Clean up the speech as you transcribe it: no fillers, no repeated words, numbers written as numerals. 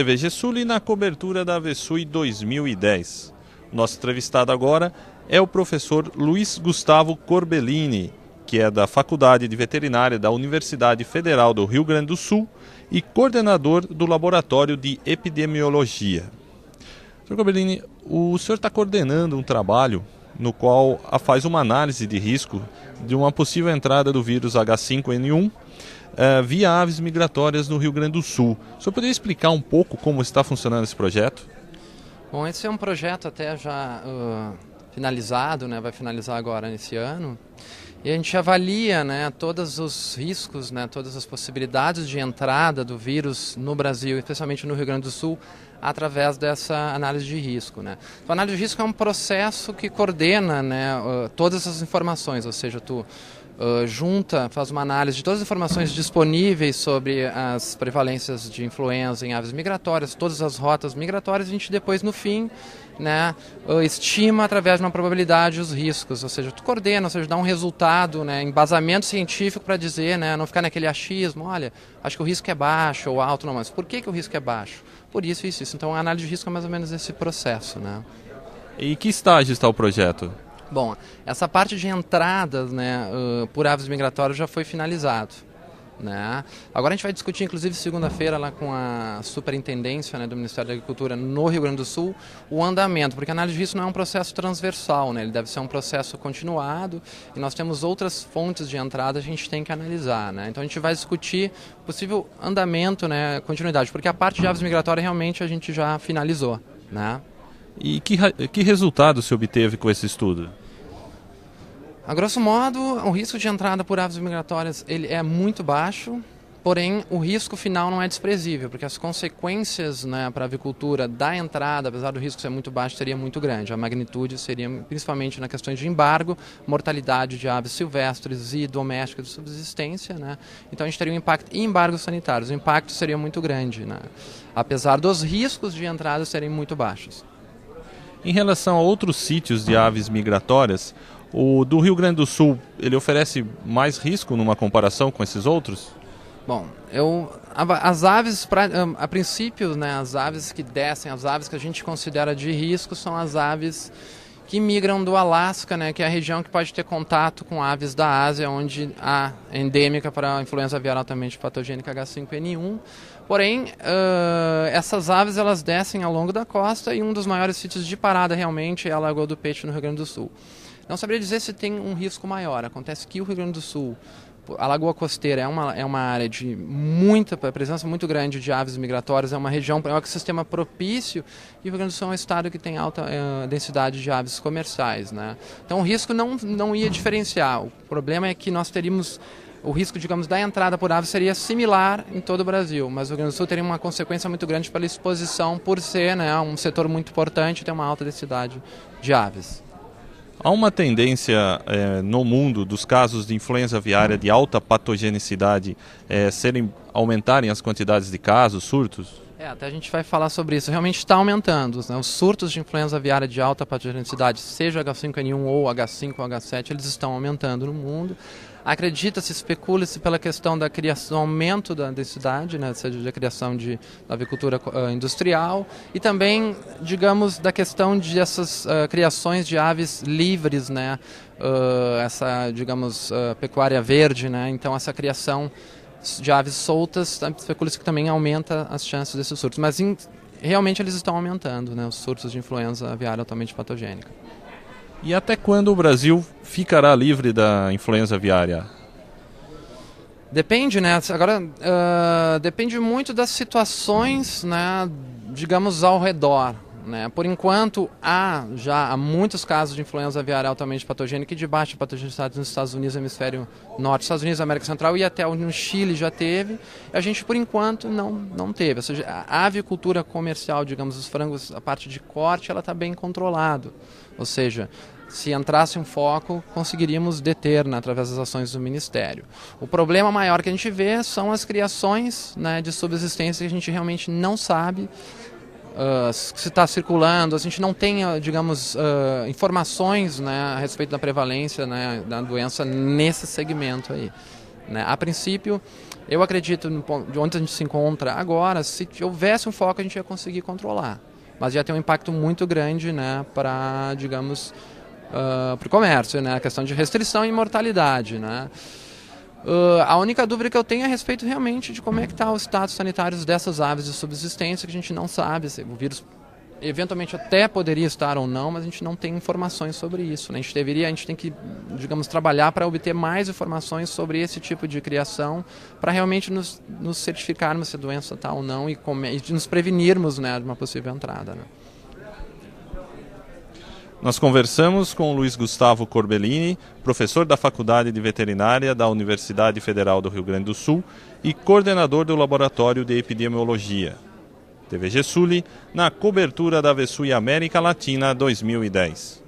TV Gessul e na cobertura da Vesui 2010. Nosso entrevistado agora é o professor Luiz Gustavo Corbellini, que é da Faculdade de Veterinária da Universidade Federal do Rio Grande do Sul e coordenador do Laboratório de Epidemiologia. Sr. Corbellini, o senhor está coordenando um trabalho no qual faz uma análise de risco de uma possível entrada do vírus H5N1 via aves migratórias no Rio Grande do Sul. O senhor poderia explicar um pouco como está funcionando esse projeto? Bom, esse é um projeto até já finalizado, né? Vai finalizar agora nesse ano. E a gente avalia, né, todos os riscos, né, todas as possibilidades de entrada do vírus no Brasil, especialmente no Rio Grande do Sul, através dessa análise de risco, né? Então, a análise de risco é um processo que coordena, né, todas as informações, ou seja, tu junta, faz uma análise de todas as informações disponíveis sobre as prevalências de influenza em aves migratórias, todas as rotas migratórias, a gente depois, no fim, né, estima através de uma probabilidade os riscos, ou seja, tu coordena, ou seja, dá um resultado, né, embasamento científico para dizer, né, não ficar naquele achismo, olha, acho que o risco é baixo ou alto, não, mas por que o risco é baixo? Por isso, isso, isso. Então a análise de risco é mais ou menos esse processo, né. E que estágio está o projeto? Bom, essa parte de entradas, né, por aves migratórias já foi finalizado, né? Agora a gente vai discutir, inclusive segunda-feira, lá com a superintendência, né, do Ministério da Agricultura no Rio Grande do Sul, o andamento, porque a análise de risco não é um processo transversal, né? Ele deve ser um processo continuado e nós temos outras fontes de entrada que a gente tem que analisar, né? Então a gente vai discutir possível andamento, né, continuidade, porque a parte de aves migratórias realmente a gente já finalizou, né? E que resultado se obteve com esse estudo? A grosso modo, o risco de entrada por aves migratórias ele é muito baixo, porém o risco final não é desprezível, porque as consequências, né, para a avicultura da entrada, apesar do risco ser muito baixo, seria muito grande. A magnitude seria principalmente na questão de embargo, mortalidade de aves silvestres e domésticas de subsistência, né? Então a gente teria um impacto em embargos sanitários, o impacto seria muito grande, né? Apesar dos riscos de entrada serem muito baixos. Em relação a outros sítios de aves migratórias, o do Rio Grande do Sul, ele oferece mais risco numa comparação com esses outros? Bom, as aves, a princípio, né, as aves que descem, as aves que a gente considera de risco são as aves que migram do Alasca, né, que é a região que pode ter contato com aves da Ásia, onde há endêmica para a influenza aviária altamente patogênica H5N1. Porém, essas aves elas descem ao longo da costa e um dos maiores sítios de parada realmente é a Lagoa do Peixe, no Rio Grande do Sul. Não saberia dizer se tem um risco maior. Acontece que o Rio Grande do Sul, a Lagoa Costeira é uma área de muita presença muito grande de aves migratórias, é uma região, é um ecossistema propício e o Rio Grande do Sul é um estado que tem alta densidade de aves comerciais, né? Então o risco não ia diferenciar. O problema é que nós teríamos o risco, digamos, da entrada por aves seria similar em todo o Brasil, mas o Rio Grande do Sul teria uma consequência muito grande pela exposição por ser, né, um setor muito importante e ter uma alta densidade de aves. Há uma tendência no mundo dos casos de influenza aviária de alta patogenicidade aumentarem as quantidades de casos, surtos? Até a gente vai falar sobre isso. Realmente está aumentando, né? Os surtos de influenza aviária de alta patogenicidade, seja H5N1 ou H5 ou H7, eles estão aumentando no mundo. Acredita-se, especula-se pela questão da criação, aumento da densidade, né, seja da criação da avicultura industrial e também, digamos, da questão de essas criações de aves livres, né, essa, digamos, pecuária verde, né, então essa criação de aves soltas, especula-se que também aumenta as chances desses surtos, mas realmente eles estão aumentando, né, os surtos de influenza aviária altamente patogênica. E até quando o Brasil ficará livre da influenza aviária? Depende, né? Agora, depende muito das situações, né, digamos, ao redor, né? Por enquanto, há muitos casos de influenza aviária altamente patogênica e de baixa patogenicidade nos Estados Unidos, hemisfério norte, Estados Unidos, América Central e até no Chile já teve. A gente, por enquanto, não teve. Ou seja, a avicultura comercial, digamos, os frangos, a parte de corte, ela está bem controlada. Ou seja, se entrasse um foco, conseguiríamos deter, né, através das ações do Ministério. O problema maior que a gente vê são as criações, né, de subsistência que a gente realmente não sabe se está circulando, a gente não tem, digamos, informações, né, a respeito da prevalência, né, da doença nesse segmento aí. né? A princípio, eu acredito, de onde a gente se encontra agora, se houvesse um foco a gente ia conseguir controlar. Mas já tem um impacto muito grande, né, para, digamos, para o comércio, né, a questão de restrição e mortalidade, né. A única dúvida que eu tenho é a respeito realmente de como é que está o status sanitário dessas aves de subsistência, que a gente não sabe se o vírus eventualmente até poderia estar ou não, mas a gente não tem informações sobre isso, né? A gente tem que, digamos, trabalhar para obter mais informações sobre esse tipo de criação, para realmente nos certificarmos se a doença está ou não e nos prevenirmos, né, de uma possível entrada, né? Nós conversamos com o Luiz Gustavo Corbellini, professor da Faculdade de Veterinária da Universidade Federal do Rio Grande do Sul e coordenador do Laboratório de Epidemiologia. TVG Sul, na cobertura da Vesui América Latina 2010.